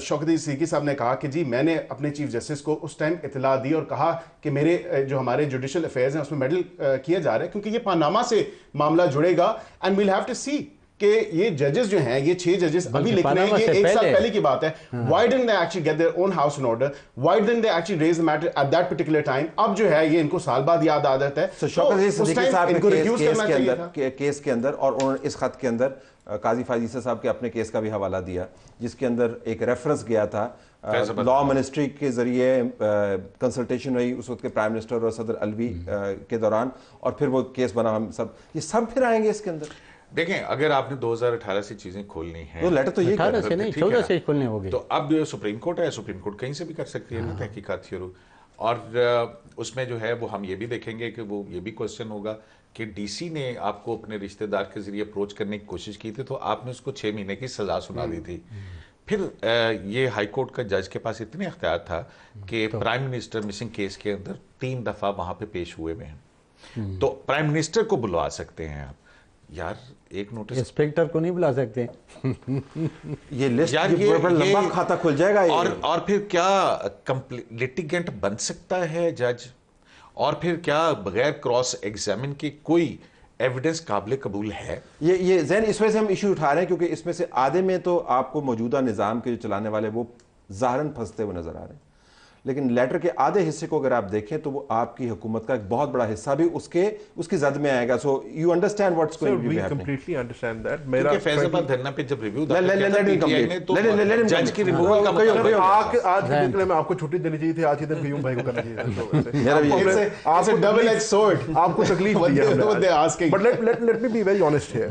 E: शौकत अली सिद्दीकी साहब ने कहा कि जी मैंने अपने चीफ जस्टिस को उस टाइम इतला दी और कहा कि मेरे जो हमारे जुडिशल अफेयर्स हैं उसमें मेडल किया जा रहा है क्योंकि ये पानामा से मामला जुड़ेगा एंड वील हैव टू सी कि ये जजेस जो हैं, ये 6 जजेस अभी लिख रहे हैं, ये 1 साल पहले की बात है। Why didn't they actually get their own house in order? Why didn't they actually raise the matter at that particular time? अब जो है ये इनको साल बाद याद आ जाता है।
A: तो शौकत अली सिद्दीकी साहब ने केस के अंदर और उन्होंने इस खत के अंदर काजी फाजीसा साहब के अपने केस का भी हवाला दिया, जिसके अंदर एक रेफरेंस गया था लॉ मिनिस्ट्री के जरिए कंसल्टेशन हुई उस वक्त के प्राइम मिनिस्टर और सदर अलवी के दौरान, और फिर वो केस बना। हम सब ये सब फिर आएंगे इसके अंदर।
B: देखें, अगर आपने 2018 से चीजें खोलनी है
A: तो लेटर तो ये
D: 18 से नहीं 14 से खोलने होगी,
B: तो अब सुप्रीम कोर्ट है, सुप्रीम कोर्ट कहीं से भी कर सकती है ना तहकीकात शुरू। और उसमें जो है वो हम ये भी देखेंगे कि वो ये भी क्वेश्चन होगा कि डीसी ने आपको अपने रिश्तेदार के जरिए अप्रोच करने की कोशिश की थी तो आपने उसको 6 महीने की सजा सुना दी थी। फिर ये हाई कोर्ट का जज के पास इतने अख्तियार था कि प्राइम मिनिस्टर मिसिंग केस के अंदर 3 दफा वहां पे पेश हुए हैं, तो प्राइम मिनिस्टर को बुलवा सकते हैं आप। यार एक नोटिस
D: इंस्पेक्टर को नहीं बुला सकते
A: ये लिस्ट यार ये लंबा खाता खुल जाएगा।
B: और फिर क्या लिटिगेंट बन सकता है जज? और फिर क्या बगैर क्रॉस एग्जामिन के कोई एविडेंस काबिल कबूल है?
A: ये जैन इस वजह से हम इशू उठा रहे हैं क्योंकि इसमें से आधे में तो आपको मौजूदा निज़ाम के जो चलाने वाले वो ज़ाहरन फंसते हुए नजर आ रहे हैं, लेकिन लेटर के आधे हिस्से को अगर आप देखें तो वो आपकी हुकूमत का एक बहुत बड़ा हिस्सा भी उसकी जद में आएगा। So you understand what's going to be happening.
C: Completely understand that. मेरा
B: फैसलाबाद धरना पे जब रिव्यू
A: जज की रिमूवल का
C: आज के दिन मैं आपको छुट्टी देनी चाहिए थी, आज के दिन कयूम भाई को करना चाहिए था।
E: आपको डबल एज सोर्ड,
C: आपको तकलीफ दी है, but let me be very honest here.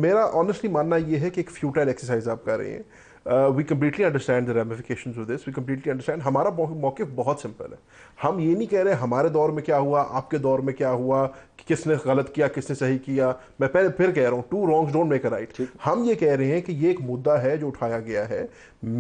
C: मेरा ऑनेस्टली मानना ये है कि एक फ्यूटाइल एक्सरसाइज आप कर रहे हैं। We completely understand the ramifications of this. We completely understand. हमारा मौक़िफ़ बहुत सिंपल है। हम ये नहीं कह रहे हमारे दौर में क्या हुआ, आपके दौर में क्या हुआ, कि किसने गलत किया किसने सही किया। मैं पहले फिर कह रहा हूँ, 2 wrongs don't make a right। हम ये कह रहे हैं कि ये एक मुद्दा है जो उठाया गया है,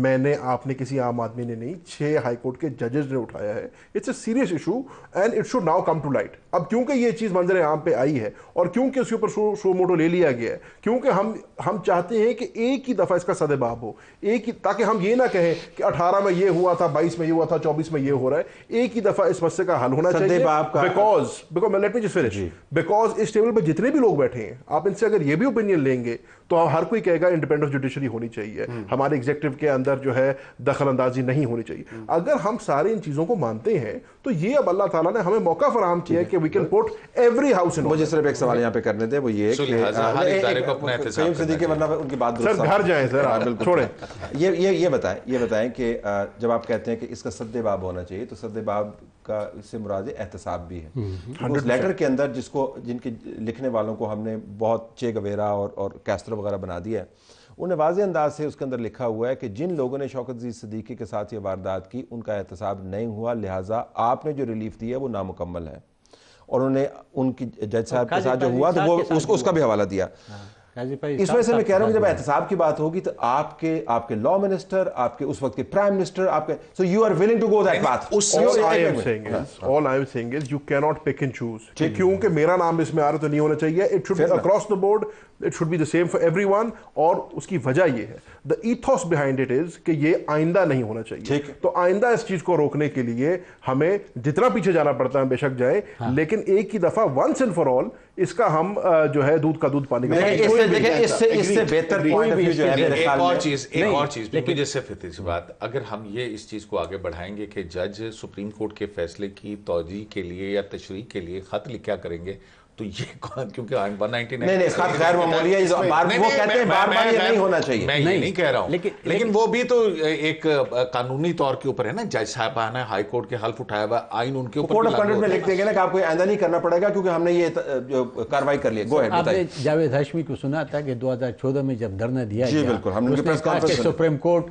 C: मैंने आपने किसी आम आदमी ने नहीं, 6 हाई कोर्ट के जजेस ने उठाया है। It's a serious issue and it should now come to light. अब क्योंकि ये चीज़ मंजर आम पे आई है और क्योंकि उसके ऊपर शो मोटो ले लिया गया है, क्योंकि हम चाहते हैं कि एक ही दफ़ा इसका सदेबाब हो, एक ही, ताकि हम ये ना कहें कि 18 में ये हुआ था, 22 में ये हुआ था, 24 में ये हो रहा है। एक ही दफ़ा इस मसले का हल होना चाहिए। Because let me just finish, because इस टेबल पर जितने भी लोग बैठे हैं, आप इनसे अगर ये भी ओपिनियन लेंगे तो हर कोई कहेगा इंडिपेंडेंट जुडिशरी होनी चाहिए, हमारे एग्जीक्यूटिव के अंदर जो है दखल अंदाजी नहीं होनी चाहिए। अगर हम सारे इन चीजों को मानते हैं तो ये अब अल्लाह ताला ने हमें मौका फराहम किया है कि we can put every house in.
A: मुझे सिर्फ एक सवाल यहाँ पे करने दे, वो ये कि वरना उनकी बात
C: सर घर जाएं सर, छोड़ें।
A: ये बताएं कि जब आप कहते हैं कि इसका सद्देबाब होना चाहिए तो सद्देबाब का इससे मुराद एहतसाब भी है। उस लेटर के अंदर जिनके लिखने वालों को हमने बहुत चे गवेरा और कैस्ट्रो वगैरह बना दिया है, उन्हें वाज़े अंदाज से उसके अंदर लिखा हुआ है कि जिन लोगों ने शौकत अली सिद्दीकी के साथ ये वारदात की उनका एहतसाब नहीं हुआ, लिहाजा आपने जो रिलीफ दी है वो नामुकम्मल है। और उन्होंने उनकी जज साहब के साथ जो हुआ तो वो उसका भी हवाला दिया। इस वजह से मैं कह रहा हूं कि जब एहतसाब की बात होगी तो आपके लॉ मिनिस्टर, आपके उस वक्त के प्राइम मिनिस्टर, आपके so you are willing to go that path.
C: All I am saying is you cannot pick and choose क्योंकि मेरा नाम इसमें आ रहा तो नहीं होना चाहिए। It should be across the board, it should be the same for everyone। और उसकी वजह ये है, the ethos behind it is कि ये आइंदा नहीं होना चाहिए। तो आइंदा इस चीज को रोकने के लिए हमें जितना पीछे जाना पड़ता है बेशक जाए, लेकिन एक ही दफा वंस एंड फॉर ऑल इसका हम जो है दूध का दूध पानी का।
A: इससे बेहतर पॉइंट ऑफ व्यू जो है मेरे ख्याल में।
B: एक और चीज बिल्कुल जैसे फितरी सी बात, अगर हम ये इस चीज को आगे बढ़ाएंगे कि जज सुप्रीम कोर्ट के फैसले की तौजीह के लिए या तशरीह के लिए खत लिखा करेंगे, तो ये क्योंकि 199
A: नहीं खत गैर मामूली है, वो कहते हैं बार-बार ये नहीं होना चाहिए।
B: मैं ये नहीं कह रहा हूँ, लेकिन वो भी तो एक कानूनी तौर के ऊपर है ना। जज साहब हाई कोर्ट के हल्फ उठाया हुआ आइन उनके ऊपर
A: कोड ऑफ कंडक्ट में लिख देंगे ना कि आपको आइंदा नहीं करना पड़ेगा क्योंकि हमने ये कार्रवाई कर ली। गो अहेड बताइए।
D: आपने जावेद हाशमी को सुना था कि 2014 में जब धरना दिया
A: जी बिल्कुल, हमने प्रेस कॉन्फ्रेंस
D: सुप्रीम कोर्ट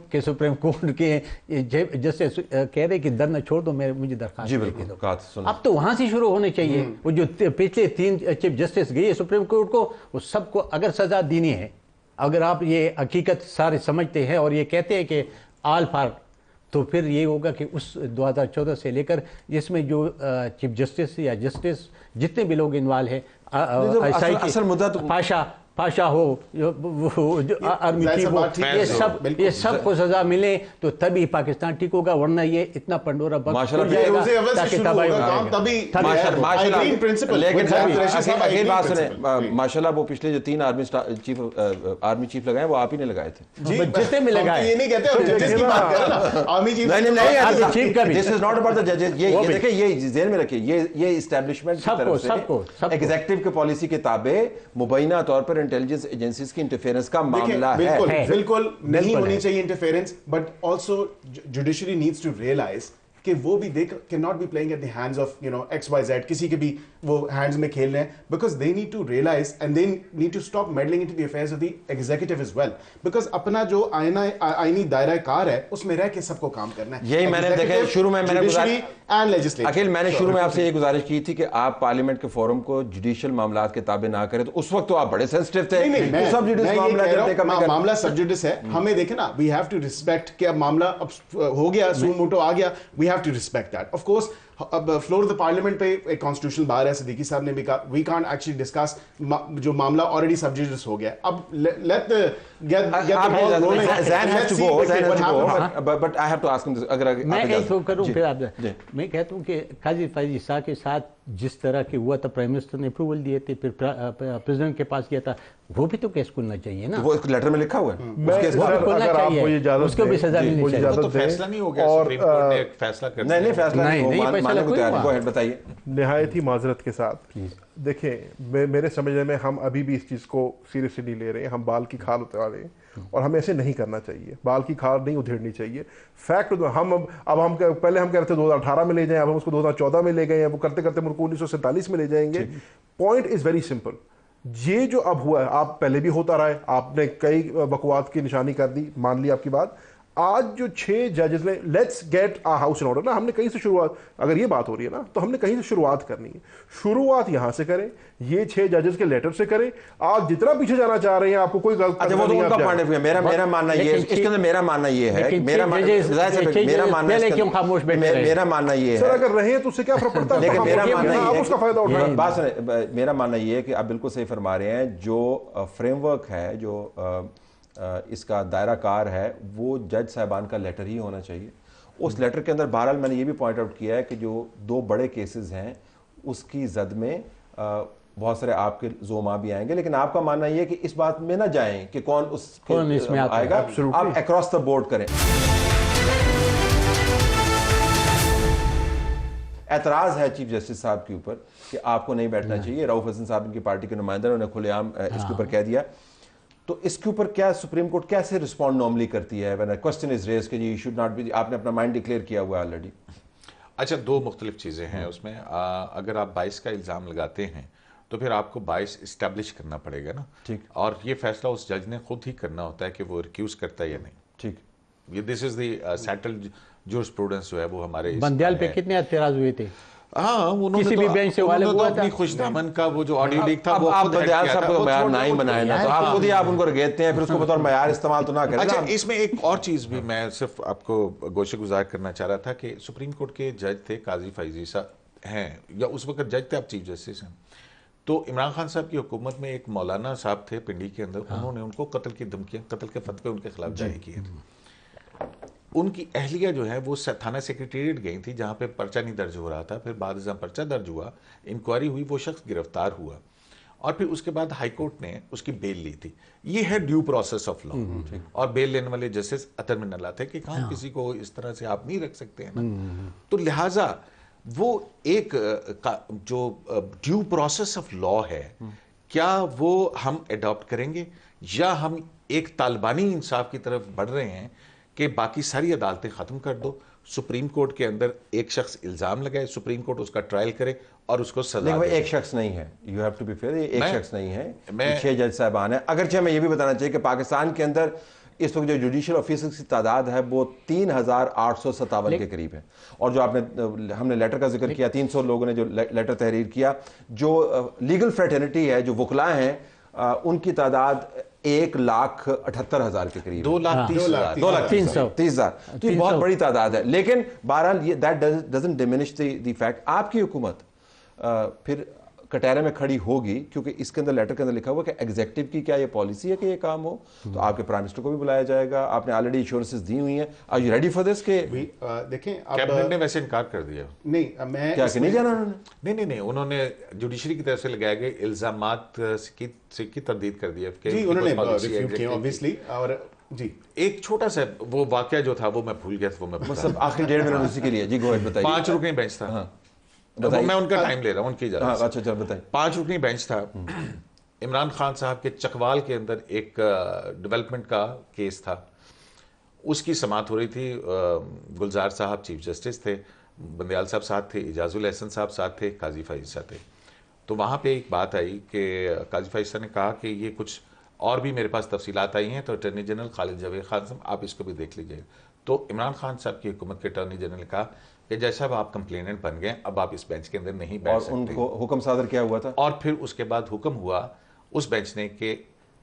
D: के जस्टिस कह रहे कि धरना छोड़ दो, मुझे दरखास्त
A: जी बिल्कुल।
D: अब तो वहां से शुरू होने चाहिए। वो जो पिछले 3 चीफ जस्टिस गई है सुप्रीम कोर्ट को, वो सबको अगर सजा देनी है, अगर आप ये हकीकत सारे समझते हैं और ये कहते हैं कि ऑल फार, तो फिर ये होगा कि उस 2014 से लेकर जिसमें जो चीफ जस्टिस या जस्टिस जितने भी लोग इन्वॉल्व है,
A: असल मुद्दा तो
D: पाशा हो, आर्मी चीफ हो, ये सब को सजा मिले तो तभी पाकिस्तान ठीक होगा, वरना ये इतना पंडोरा बॉक्स खुल जाएगा ताकि तबाही
A: माशाल्लाह वो पिछले जो 3 आर्मी चीफ लगाए वो आप ही ने लगाए थे।
D: जितने में लगाए,
E: ये नहीं कहते आर्मी चीफ
A: नहीं, this is not about the जजेस। ये देखिए, ये ज़हन में रखिए, ये इस्टेब्लिशमेंट की तरफ से एग्जीक्यूटिव के पॉलिसी के ताबे मुबैना तौर पर इंटेलिजेंस एजेंसीज की इंटरफेरेंस का मामला है।
E: बिल्कुल नहीं होनी चाहिए interference, but also judiciary needs to realise कि वो भी they can not be playing at the hands of XYZ, किसी के भी वो हैंड्स में खेल रहे हैं, because they need to realise and they need to stop meddling into the affairs of the executive as well, because अपना जो आईनी दायरा कार है उसमें रह के सबको काम करना है।
A: यही मैंने देखा शुरू में
E: एंड लेजिस्लेटिव।
A: अखिल, मैंने शुरू में आपसे ये गुजारिश की थी कि आप पार्लियामेंट के फोरम को जुडिशियल मामलात के ताबे ना करें, तो उस वक्त तो आप बड़े सेंसिटिव थे। सब जुडिशियल
E: मामला सब जुडिस है, हमें देखे ना, वी हैव टू रिस्पेक्ट कि अब मामला हो गया, सुमोटो आ गया, we have to respect that. Of course अब फ्लोर ऑफ द पार्लियामेंट पे एक कॉन्स्टिट्यूशनल बार है, सिद्दीकी साहब ने भी कहा वी कांट एक्चुअली डिस्कस जो मामला ऑलरेडी सब जुडिस हो गया। अब let get the ball rolling.
A: Zan has to go, but I have to ask him this. अगर
D: मैं एक तो करूं फिर आप, मैं कहता हूं कि काजी फैजी शाह के साथ जिस तरह के हुआ था, प्राइम मिनिस्टर ने अप्रूवल दिए थे, फिर प्रेसिडेंट के पास गया था, वो भी तो केस खुलना चाहिए ना।
A: वो एक लेटर में लिखा हुआ है,
D: उसको भी सजा मिलनी चाहिए।
B: तो फैसला नहीं हो गया, सुप्रीम कोर्ट ने एक फैसला कर दिया।
A: नहीं फैसला नहीं, बताइए।
C: निहायत ही माजरत के साथ देखिए, मेरे समझने में हम अभी भी इस चीज़ को सीरियसली नहीं ले रहे हैं। हम बाल की खाल उतार रहे हैं और हमें ऐसे नहीं करना चाहिए, बाल की खाल नहीं उधेड़नी चाहिए। फैक्ट हम पहले हम कह रहे थे 2018 में ले जाएं, अब हम उसको 2014 में ले गए हैं, वो करते करते मुल्क 1947 में ले जाएंगे। पॉइंट इज़ वेरी सिंपल, ये जो अब हुआ है, आप पहले भी होता रहा है, आपने कई बकवात की निशानी कर दी, मान ली आपकी बात। आज जो 6 जजेस ने let's get a house in order ना, हमने कहीं से शुरुआत, अगर ये बात हो रही है ना तो हमने कहीं से शुरुआत करनी है। शुरुआत यहां से करें, ये 6 जजेस के लेटर से करें। आप जितना पीछे जाना चाह रहे हैं, आपको कोई गलत
A: अच्छा, वो तो उनका पॉइंट ऑफ व्यू है। मेरा मानना ये है, इसके अंदर मेरा मानना ये है, मेरा मानना ये है
C: सर, अगर रहे तो उससे क्या फर्क पड़ता है,
A: लेकिन मेरा मानना ये
C: है उसका फायदा उठाना।
A: बात सुने, मेरा मानना ये है कि आप बिल्कुल सही फरमा रहे हैं। जो फ्रेमवर्क है, जो इसका दायरा कार है, वो जज साहबान का लेटर ही होना चाहिए। उस लेटर के अंदर बहरहाल मैंने ये भी पॉइंट आउट किया है कि जो 2 बड़े केसेस हैं उसकी जद में बहुत सारे आपके जोमा भी आएंगे, लेकिन आपका मानना ये है कि इस बात में ना जाएं कि कौन इसमें आएगा, आप अक्रॉस द बोर्ड करें। एतराज़ है चीफ जस्टिस साहब के ऊपर कि आपको नहीं बैठना चाहिए। रऊफ हसन साहब इनकी पार्टी के नुमाइंदे, उन्होंने खुलेआम इसके ऊपर कह दिया। तो इसके ऊपर क्या सुप्रीम कोर्ट कैसे रिस्पॉन्ड नॉर्मली करती है? When a question is raised कि यू शुड नॉट बी, आपने अपना माइंड डिक्लेयर किया हुआ है ऑलरेडी।
B: अच्छा, 2 मुख्तलिफ चीज़ें हैं उसमें। अगर आप 22 का इल्ज़ाम लगाते हैं तो फिर आपको 22 इस्टेब्लिश करना पड़ेगा ना, ठीक। और ये फैसला उस जज ने खुद ही करना होता है कि वो रिक्यूज़ करता है या नहीं, ठीक। ये this is the settled jurisprudence जो है वो हमारे
D: बंदियाल पे कितने एतराज़ हुए थे?
B: हाँ, उन्होंने
D: किसी भी बेंच से वाले हुआ था
B: अपनी खुशदामन का वो जो ऑडियो लीक था
A: अब
B: वो
A: आप
B: खुद हेड
A: बदियाल
B: किया
A: साहब
B: था,
A: को
B: वो
A: मयार
B: छोड़
A: ना ही
B: दो,
A: बनाए ना, तो आप खुद ही आप उनको रेगते हैं, फिर उसको बतौर मयार इस्तेमाल तो ना करें।
B: अच्छा, इसमें एक और चीज भी मैं सिर्फ आपको गोशे गुजार करना चाह रहा था कि सुप्रीम कोर्ट के जज थे काजी फैजी साहब हैं, या उस वक्त जज थे, अब चीफ जस्टिस हैं। तो इमरान खान साहब की हुकूमत में एक मौलाना साहब थे पिंडी के अंदर, उन्होंने उनको कत्ल की धमकियां, कत्ल के फतवे उनके खिलाफ जारी किए थे। उनकी अहलिया जो है वो थाना सेक्रेटेरिएट गई थी जहाँ पे पर्चा नहीं दर्ज हो रहा था, फिर बाद जहाँ पर्चा दर्ज हुआ, इंक्वायरी हुई, वो शख्स गिरफ्तार हुआ और फिर उसके बाद हाई कोर्ट ने उसकी बेल ली थी। ये है ड्यू प्रोसेस ऑफ लॉ। और बेल लेने वाले जस्टिस अतर मिनल्ला थे कि हाँ, किसी को इस तरह से आप नहीं रख सकते हैं ना। तो लिहाजा वो एक जो ड्यू प्रोसेस ऑफ लॉ है, क्या वो हम अडॉप्ट करेंगे या हम एक तालिबानी इंसाफ की तरफ बढ़ रहे हैं कि बाकी सारी अदालतें खत्म कर दो, सुप्रीम कोर्ट के अंदर एक शख्स इल्जाम लगाए, सुप्रीम कोर्ट उसका ट्रायल करे और उसको सजा दे।
A: एक शख्स नहीं है, you have to be fair, एक शख्स नहीं है,
B: मैं
A: 6 जज साहबान है। अगरचे मैं ये भी बताना चाहिए कि पाकिस्तान के अंदर इस वक्त जो जुडिशियल ऑफिसर्स की तादाद है वो 3857 के करीब है। और जो आपने हमने लेटर का जिक्र किया, 300 लोगों ने जो लेटर तहरीर किया, जो लीगल फ्रेटर्निटी है, जो वकला हैं, उनकी तादाद 1,78,000 के करीब, 2,30,000। तो ये बहुत बड़ी तादाद है। लेकिन बहरहाल ये that doesn't diminish the fact आपकी हुकूमत फिर कटहरे में खड़ी होगी, क्योंकि इसके अंदर लेटर के अंदर लिखा हुआ कि एग्जीक्यूटिव की क्या ये पॉलिसी है कि ये काम हो, तो आपके प्राइम मिनिस्टर को भी बुलाया जाएगा। आपने ऑलरेडी इंश्योरेंसेस दी हुई हैं, are you ready for this? के
E: देखें,
B: कैबिनेट ने वैसे इनकार कर दिया।
E: नहीं, मैं
B: क्या नहीं जाना उन्होंने? नहीं, उन्होंने जुडिशरी की तरफ से लगाए गए इल्जामात की तरदीद कर दिया
E: जी, उन्होंने रिफ्यूट किया ऑब्वियसली। और जी,
B: एक छोटा सा वो वाकया जो था वो मैं भूल गया था, वो मैं
A: मतलब आखिरी 1.5 मिनट उसी के लिए। जी, गो अहेड, बताइए।
B: 5 रुकनी बेंच था, मैं उनका टाइम ले रहा हूँ, उनकी इजाजत से।
A: अच्छा चल बताइए।
B: 5 रुकनी बेंच था। इमरान खान साहब के चकवाल के अंदर एक डेवलपमेंट का केस था, उसकी समाअत हो रही थी। गुलजार साहब चीफ जस्टिस थे, बंदयाल साहब साथ थे, इजाजुल हसन साहब साथ थे, काजी फैज साहब थे। तो वहाँ पे एक बात आई कि काजी फैज साहब ने कहा कि ये कुछ और भी मेरे पास तफसीलात आई हैं, तो अटर्नी जनरल खालिद जावेद खान साहब आप इसको भी देख लीजिए। तो इमरान खान साहब की हुकूमत के अटर्नी जनरल ने कहा कि जैसा आप कंप्लेनेंट बन गए, अब आप इस बेंच के अंदर नहीं बैठ सकते।
A: उनको हुक्म सादर क्या हुआ था?
B: और फिर उसके बाद हुक्म हुआ उस बेंच ने कि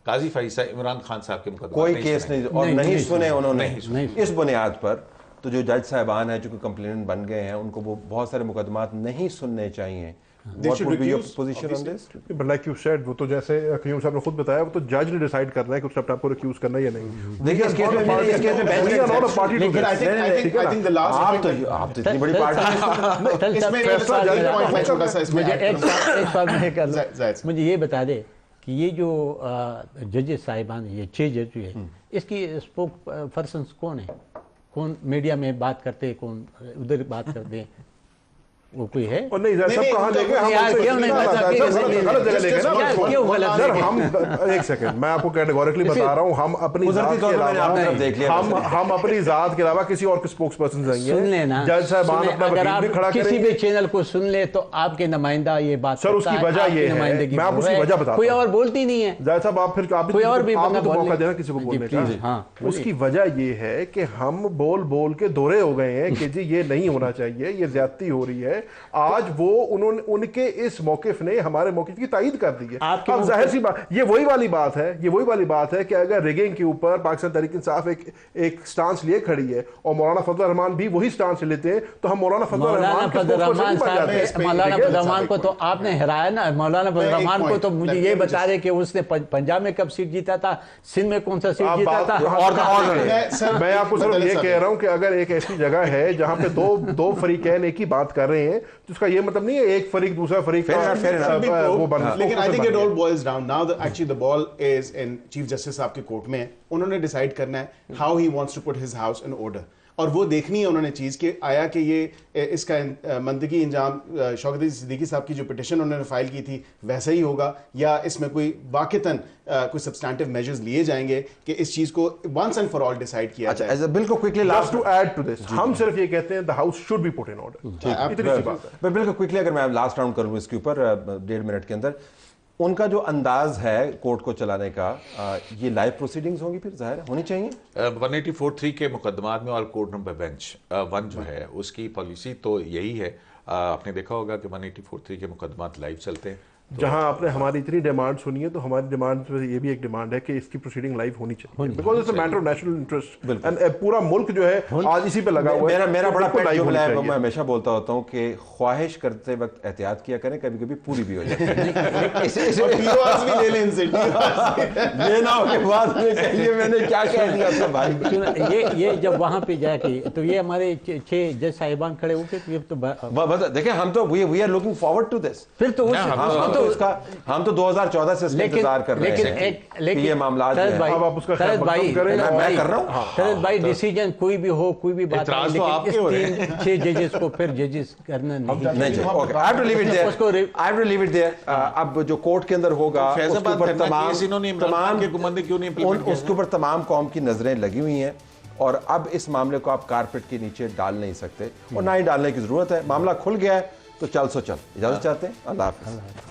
B: काजी फैज़ इमरान खान साहब के मुकदमे
A: कोई केस नहीं, और नहीं सुने उन्होंने।
B: नहीं।
A: इस बुनियाद पर तो जो जज साहबान हैं, जो कंप्लेनेंट बन गए हैं, उनको वो बहुत सारे मुकदमात नहीं सुनने चाहिए। What would be your position on this?
C: But like you said, वो तो जैसे क्यूम साहब ने खुद बताया, वो तो जज ने डिसाइड करना है कि उसने अपने आप को रिक्यूज करना है या नहीं।
A: देखिए, इस केस में
C: We are not a party to this.
E: I think the last
A: आप तो इतनी बड़ी पार्टी,
E: इसमें छोटा सा इसमें
D: मुझे एक सवाल मैं कर लूं, मुझे ये बता दे कि ये जो जजेस साहिबान, ये 6 जज है, इसकी स्पोक पर्सन कौन है? कौन मीडिया में बात करते, कौन उधर बात करते हैं? वो कोई है?
C: और नहीं सब कहाँ लेंगे हम?
D: यार क्यों नहीं बता?
C: गलत जगह लेंगे ना।
D: क्यों गलत
C: सर हम एक सेकंड, मैं आपको कैटेगोरिकली बता रहा हूँ, हम अपनी जात के अलावा हम अपनी जात के अलावा किसी और के स्पोक्स पर्सन रहेंगे।
D: सुन लेना,
C: जज साहबान अपना वकील भी खड़ा करेंगे।
D: किसी भी चैनल को सुन ले तो आपके नुमाइंदा ये बात,
C: सर उसकी वजह ये है, मैं आपको उसकी वजह बताता हूं।
D: कोई और बोलती नहीं है।
C: जज साहब आप फिर
D: कोई और भी
C: आपने तो मौका देना किसी को बोलने का। उसकी वजह ये है कि हम बोल बोल के दोहरे हो गए हैं कि जी ये नहीं होना चाहिए, ये ज्यादती हो रही है। आज वो उन्होंने उनके इस मौकिफ ने हमारे मौकिफ की तायीद कर दी है। अब जाहिर सी बात, ये वही वाली बात है कि अगर रिगिंग के ऊपर पाकिस्तान तहरीक इंसाफ एक स्टांस लिए खड़ी है और मौलाना फजल रहमान भी वही स्टांस लेते हैं, तो हम मौलाना फजल
D: रहमान को तो आपने हराया ना। मौलाना फजल रहमान को तो मुझे ये बता रहे कि उसने पंजाब में कब सीट जीता था, सिंध में कौन सा सीट जीता था।
C: मैं आपको सिर्फ ये कह रहा हूं कि अगर एक ऐसी जगह है जहां पे दो फरीकैन एक ही बात कर रहे हैं, तो उसका ये मतलब नहीं है एक फरीक दूसरा फरीक वो बन।
E: लेकिन I think it all boils down now that actually the ball is in chief justice साहब के कोर्ट में। उन्होंने डिसाइड करना है how he wants to put his house in order, और वो देखनी है उन्होंने चीज कि आया कि ये इसका मंतकी इंजाम शौकत सिद्दीकी साहब की जो पिटिशन उन्होंने फाइल की थी वैसा ही होगा, या इसमें कोई वाकईतन कोई सब्सटैंटिव मेजर्स लिए जाएंगे कि इस चीज को once and for all decide किया जाए।
A: बिल्कुल quickly last
C: to add to this, हम सिर्फ ये कहते हैं the house should be put in order. इतनी सी बात है।
A: बिल्कुल क्विकली अगर मैं लास्ट राउंड करूं इसके ऊपर 1.5 मिनट के अंदर, उनका जो अंदाज है कोर्ट को चलाने का, ये लाइव प्रोसीडिंग्स होंगी, फिर जाहिर होनी चाहिए।
B: 184(3) के मुकदमात में ऑल कोर्ट नंबर बेंच 1 जो है उसकी पॉलिसी तो यही है। आपने देखा होगा कि 184(3) के मुकदमात लाइव चलते हैं।
C: जहां आपने हमारी इतनी डिमांड सुनी है, तो हमारी डिमांड में ये भी एक डिमांड है कि इसकी प्रोसीडिंग लाइव होनी चाहिए, because it's a matter of national interest and पूरा मुल्क जो है आज इसी पे लगा हुआ है।
A: मेरा बड़ा
C: बिल्कुल
A: पेट
C: live
A: जुमला
C: होनी
A: है,
C: चाहिए।
A: मैं हमेशा बोलता होता हूँ कि ख्वाहिश करते वक्त एहतियात किया करें, कभी कभी पूरी भी हो जाती है।
E: और PORs भी ले लें इनसे,
A: ये ना हो के बाद में कहिए मैंने क्या कह दिया था भाई।
D: ये जब वहाँ पे जाके तो ये हमारे 6 जज साहिबान खड़े होके, तो ये तो
A: देखिए हम तो we are looking forward to this.
D: फिर तो
A: हम तो 2014 से इसका इंतजार कर रहे हैं कि ये मामला
C: अब आप उसका खैर मकदम करें।
A: मैं कर रहा हूँ
D: शरद भाई, डिसीजन कोई भी हो, कोई भी बात
B: इतराज तो आपके हो रहे हैं।
D: 6 जजेस को फिर जजेस करना नहीं।
A: नहीं, okay, I have to leave it there. अब जो कोर्ट के अंदर होगा उसके ऊपर उसके ऊपर तमाम कौम की नजरें लगी हुई हैं, और अब इस मामले को आप कारपेट के नीचे डाल नहीं सकते, और ना ही डालने की जरूरत है। मामला खुल गया है तो चल सो चल। इजाजत चाहते हैं, अल्लाह हाफिज।